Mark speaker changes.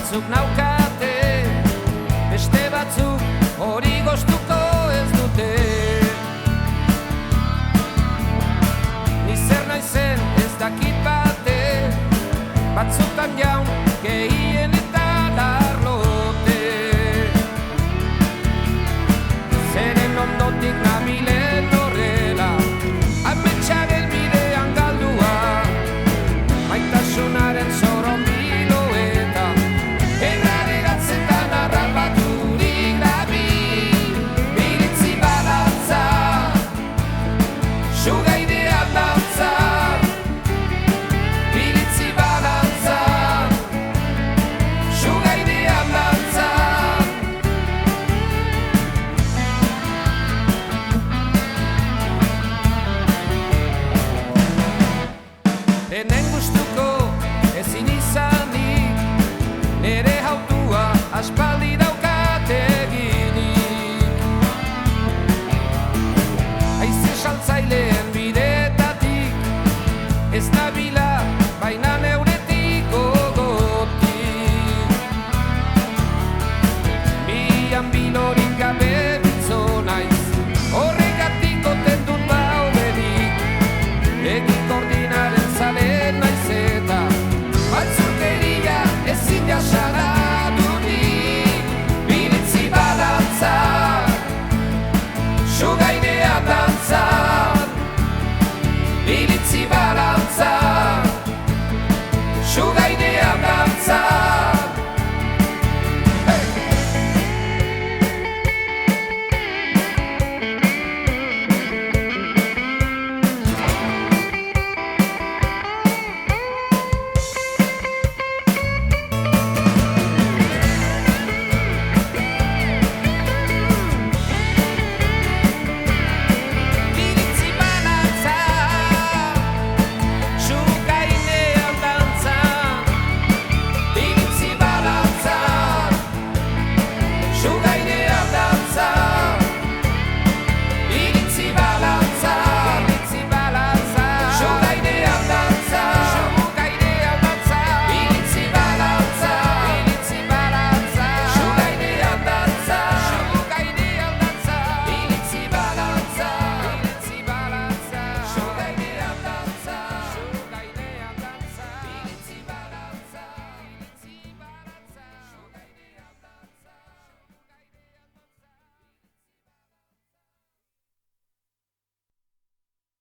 Speaker 1: batzuk naukate, beste batzuk hori gostuko ez dute. Ni zer naizen ez dakit bate, batzutan jaun gehienetan arlote. Zeren ondotik nabilen horrela, ametsaren bidean galdua, maitasunaren zoron biloeta, erraregatzetan arrapaturik nabil, iritzi balantza, sugaidean dantza, iritzi balantza, sugaidean dantza. Enen gustuko ezin izanik, nere hautua aspaldi daukat eginik. Haize saltzaileen bidetatik, ez nabila baina neuretik gogotik. Bian bilorik gabe bitzo naiz, horregatik oten dut baudenik. Egin koordinaren zale naiz eta batzurkeria ezin jasara dunik. Iritzi balantza, sugaidea dantza, iritzi balantza, sugaidea